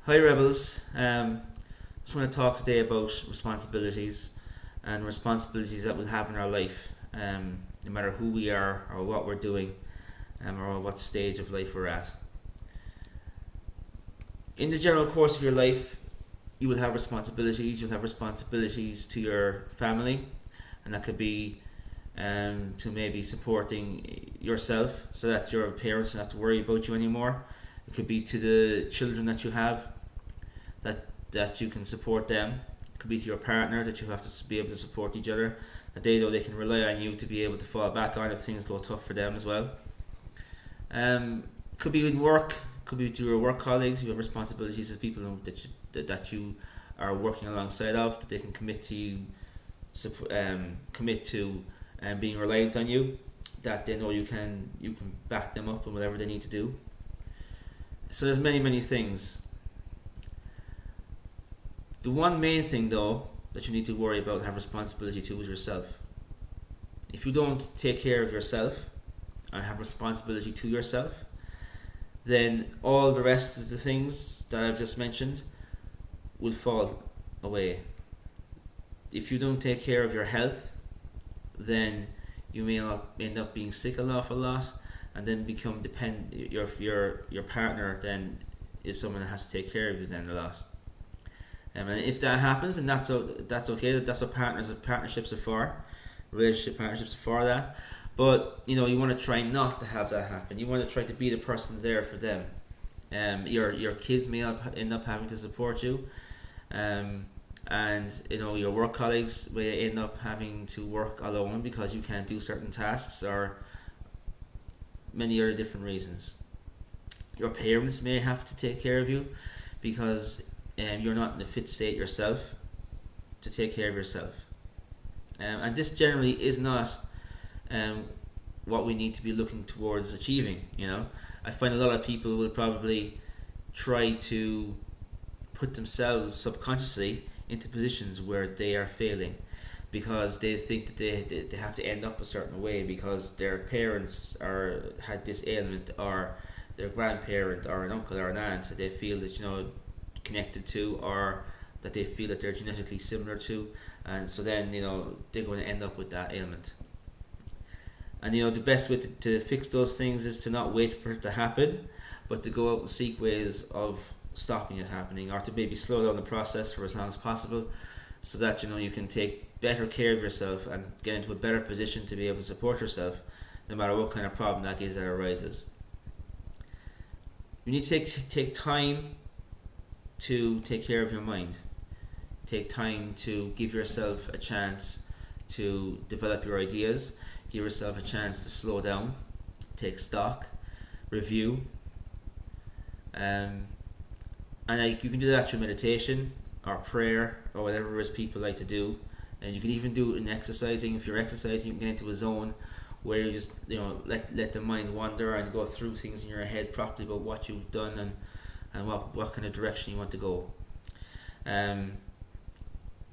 Hi Rebels. Just want to talk today about responsibilities and responsibilities that we'll have in our life, no matter who we are or what we're doing, or what stage of life we're at. In the general course of your life, you will have responsibilities. You'll have responsibilities to your family, and that could be to maybe supporting yourself so that your parents don't have to worry about you anymore. It could be to the children that you have, that you can support them. It could be to your partner, that you have to be able to support each other, that they know they can rely on you to be able to fall back on if things go tough for them as well. Could be in work, could be to your work colleagues. You have responsibilities as people that you are working alongside of, that they can commit to you, commit to being reliant on you, that they know you can back them up in whatever they need to do. So there's many things. The one main thing though that you need to worry about and have responsibility to is yourself. If you don't take care of yourself and have responsibility to yourself, then all the rest of the things that I've just mentioned will fall away. If you don't take care of your health, then you may not end up being sick an awful lot, and then become dependent. Your partner then is someone that has to take care of you then a lot. And if that happens, and that's okay. That's what partnerships are for. Relationship partnerships are for that. But you want to try not to have that happen. You want to try to be the person there for them. Your kids may end up having to support you, and your work colleagues may end up having to work alone because you can't do certain tasks, or many other different reasons. Your parents may have to take care of you because you're not in a fit state yourself to take care of yourself. And this generally is not what we need to be looking towards achieving. I find a lot of people will probably try to put themselves subconsciously into positions where they are failing because they think that they have to end up a certain way because their parents had this ailment, or their grandparent or an uncle or an aunt that they feel that connected to, or that they feel that they're genetically similar to, and so then they're going to end up with that ailment. And the best way to fix those things is to not wait for it to happen, but to go out and seek ways of stopping it happening, or to maybe slow down the process for as long as possible, so that you can take better care of yourself and get into a better position to be able to support yourself no matter what kind of problem that is that arises. You need to take time to take care of your mind. Take time to give yourself a chance to develop your ideas. Give yourself a chance to slow down, take stock, review. And you can do that through meditation or prayer or whatever it is people like to do. And you can even do it in exercising. If you're exercising, you can get into a zone where you just let the mind wander and go through things in your head properly about what you've done and what kind of direction you want to go.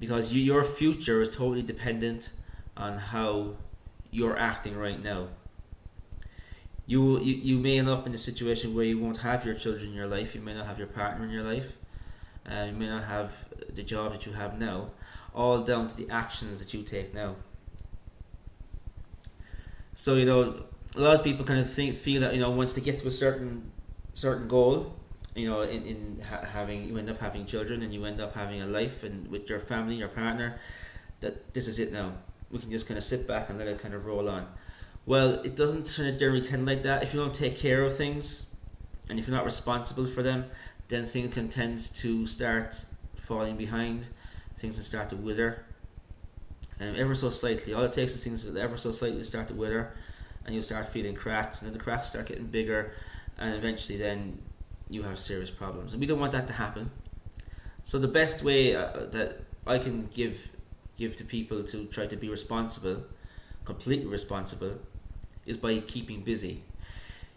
Because your future is totally dependent on how you're acting right now. You may end up in a situation where you won't have your children in your life. You may not have your partner in your life. You may not have the job that you have now. All down to the actions that you take now. So a lot of people kind of feel that once they get to a certain goal, having, you end up having children and you end up having a life and with your family, your partner, that this is it now. We can just kind of sit back and let it kind of roll on. Well, it doesn't generally tend like that. If you don't take care of things and if you're not responsible for them, then things can tend to start falling behind. Things can start to wither, ever so slightly. All it takes is things ever so slightly start to wither, and you'll start feeling cracks, and then the cracks start getting bigger, and eventually then you have serious problems. And we don't want that to happen. So the best way that I can give to people to try to be responsible, completely responsible, is by keeping busy.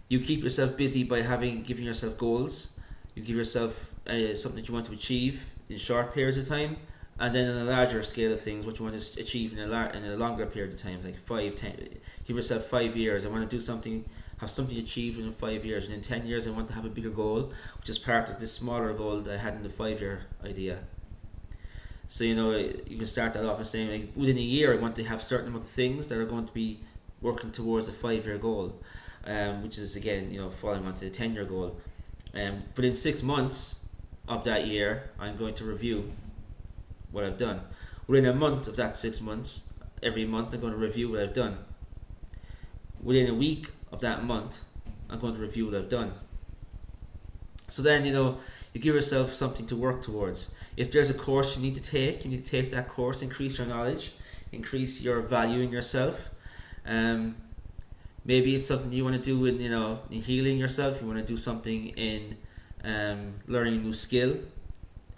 You keep yourself busy by giving yourself goals. You give yourself something that you want to achieve in short periods of time, and then on a larger scale of things, what you want to achieve in a longer period of time, like 5, 10. Give yourself 5 years. I want to do something have something achieved in 5 years, and in 10 years I want to have a bigger goal, which is part of this smaller goal that I had in the 5 year idea. So you can start that off as saying, like, within a year I want to have certain amount of things that are going to be working towards a 5 year goal, which is again falling onto the 10 year goal. But in 6 months of that year, I'm going to review what I've done. Within a month of that 6 months, every month I'm going to review what I've done. Within a week of that month, I'm going to review what I've done. So then you give yourself something to work towards. If there's a course you need to take that course, increase your knowledge, increase your value in yourself. Maybe it's something you want to do in healing yourself. You want to do something in learning a new skill,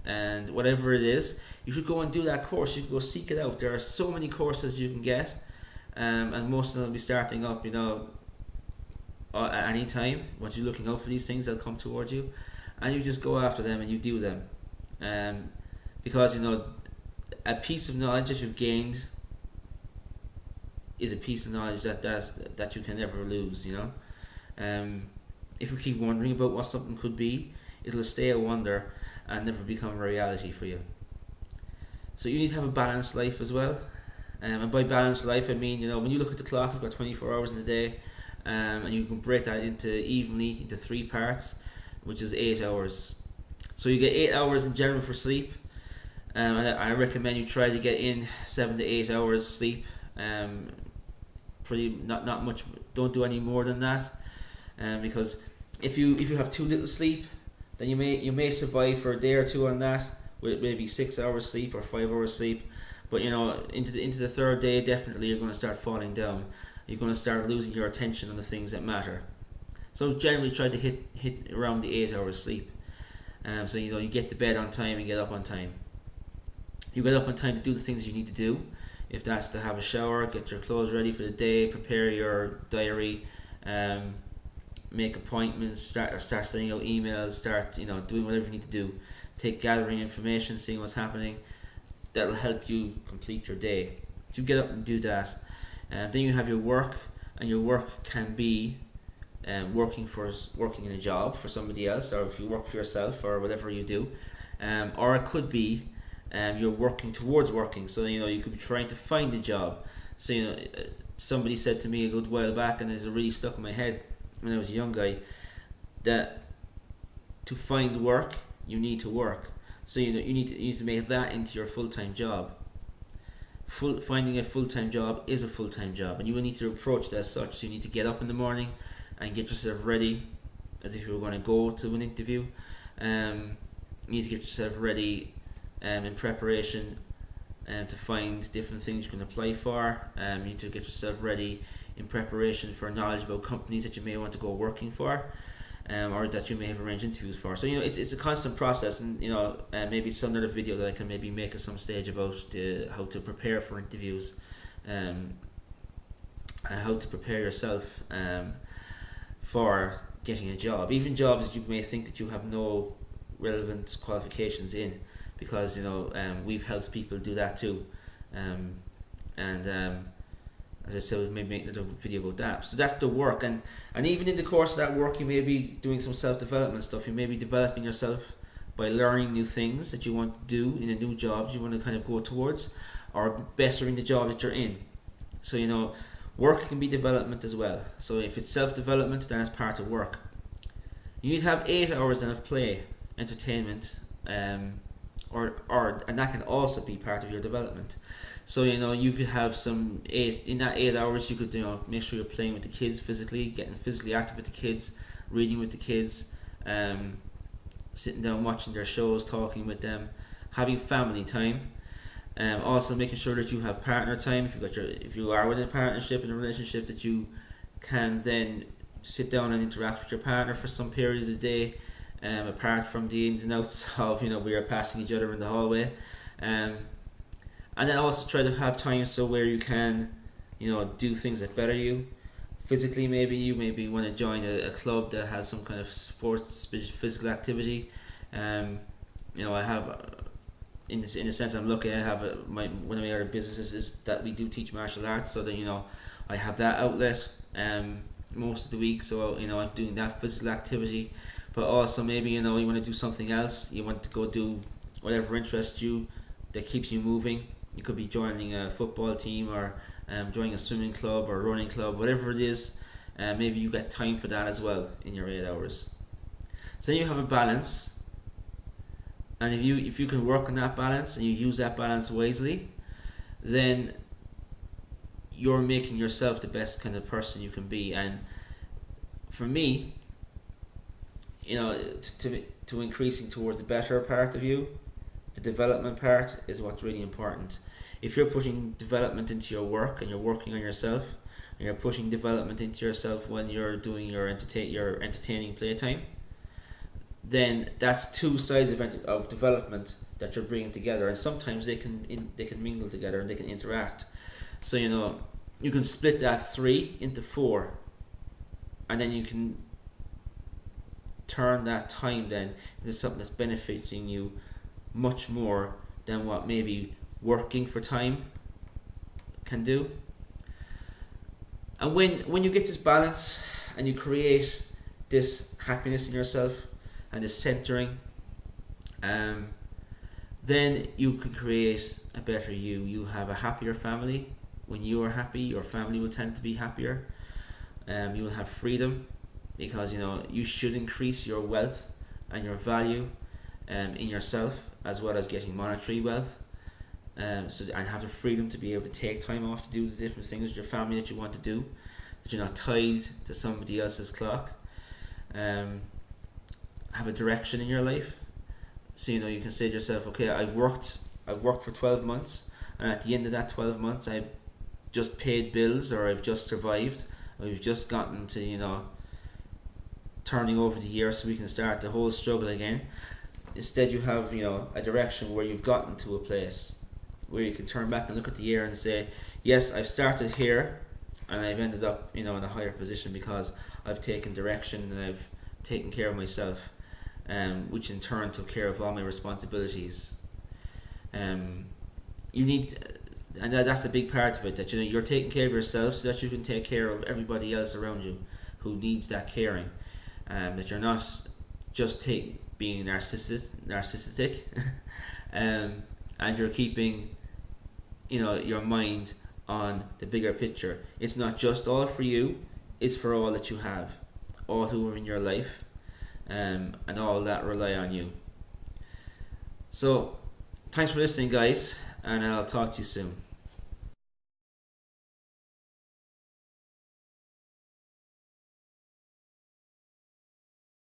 and whatever it is, you should go and do that course. You should go seek it out. There are so many courses you can get, and most of them will be starting up at any time. Once you're looking out for these things, they'll come towards you, and you just go after them and you do them, because a piece of knowledge that you've gained is a piece of knowledge that you can never lose. If you keep wondering about what something could be, it'll stay a wonder and never become a reality for you. So you need to have a balanced life as well, and by balanced life I mean when you look at the clock, you've got 24 hours in a day, and you can break that evenly into 3 parts, which is 8 hours. So you get 8 hours in general for sleep. I recommend you try to get in 7 to 8 hours sleep. Pretty not much. Don't do any more than that, because if you have too little sleep, then you may survive for a day or two on that with maybe 6 hours sleep or 5 hours sleep. But into the third day, definitely you're going to start falling down. You're going to start losing your attention on the things that matter. So generally try to hit around the 8 hours sleep. So you get to bed on time and get up on time. You get up on time to do the things you need to do. If that's to have a shower, get your clothes ready for the day, prepare your diary, make appointments, start sending out emails, start doing whatever you need to do, gathering information, seeing what's happening. That'll help you complete your day. So you get up and do that. Then you have your work, and your work can be working in a job for somebody else, or if you work for yourself, or whatever you do, or it could be you're working towards working. So you could be trying to find a job. So somebody said to me a good while back, and it's really stuck in my head when I was a young guy, that to find work you need to work. So you need to make that into your full-time job. Finding a full-time job is a full-time job, and you will need to approach that as such. So you need to get up in the morning and get yourself ready as if you were going to go to an interview. You need to get yourself ready in preparation to find different things you can apply for. You need to get yourself ready in preparation for knowledge about companies that you may want to go working for, or that you may have arranged interviews for. So it's a constant process, and maybe some other video that I can maybe make at some stage about how to prepare for interviews, and how to prepare yourself for getting a job, even jobs that you may think that you have no relevant qualifications in, because we've helped people do that too, as I said, we'll maybe make another video about that. So that's the work, and even in the course of that work, you may be doing some self-development stuff. You may be developing yourself by learning new things that you want to do in a new job you want to kind of go towards, or bettering the job that you're in. So work can be development as well. So if it's self-development, then it's part of work. You need to have 8 hours then of play, entertainment, and that can also be part of your development. So you could have in that 8 hours you could make sure you're playing with the kids physically, getting physically active with the kids, reading with the kids, sitting down watching their shows, talking with them, having family time, also making sure that you have partner time. If you are in a partnership, in a relationship, that you can then sit down and interact with your partner for some period of the day, apart from the ins and outs of we are passing each other in the hallway, and then also try to have time where you can do things that better you physically. Maybe you want to join a club that has some kind of sports physical activity. I have in a sense I'm lucky. I have one of my other businesses is that we do teach martial arts, so that I have that outlet most of the week, so I'm doing that physical activity. But also maybe you want to do something else. You want to go do whatever interests you, that keeps you moving. You could be joining a football team, or joining a swimming club or running club, whatever it is. Maybe you get time for that as well in your 8 hours. So then you have a balance, and if you can work on that balance and you use that balance wisely, then you're making yourself the best kind of person you can be. And for me, to increasing towards the better part of you, the development part is what's really important. If you're putting development into your work and you're working on yourself, and you're pushing development into yourself when you're doing your entertaining playtime, then that's two sides of development that you're bringing together, and sometimes they can mingle together and they can interact. So you can split that 3 into 4, and then you can turn that time then into something that's benefiting you much more than what maybe working for time can do. And when you get this balance and you create this happiness in yourself and this centering, then you can create a better you. You have a happier family. When you are happy, your family will tend to be happier. You will have freedom, because you should increase your wealth and your value in yourself, as well as getting monetary wealth. And have the freedom to be able to take time off to do the different things with your family that you want to do, that you're not tied to somebody else's clock. Have a direction in your life, so you can say to yourself, okay, I've worked for 12 months, and at the end of that 12 months I've just paid bills, or I've just survived, or we've just gotten to turning over the year so we can start the whole struggle again. Instead, you have a direction where you've gotten to a place where you can turn back and look at the year and say, yes, I've started here and I've ended up in a higher position because I've taken direction and I've taken care of myself, which in turn took care of all my responsibilities. You need, and that's the big part of it, that you're taking care of yourself so that you can take care of everybody else around you who needs that caring. That you're not just being narcissistic and you're keeping your mind on the bigger picture. It's not just all for you, it's for all that you have, all who are in your life, and all that rely on you. So thanks for listening, guys, and I'll talk to you soon.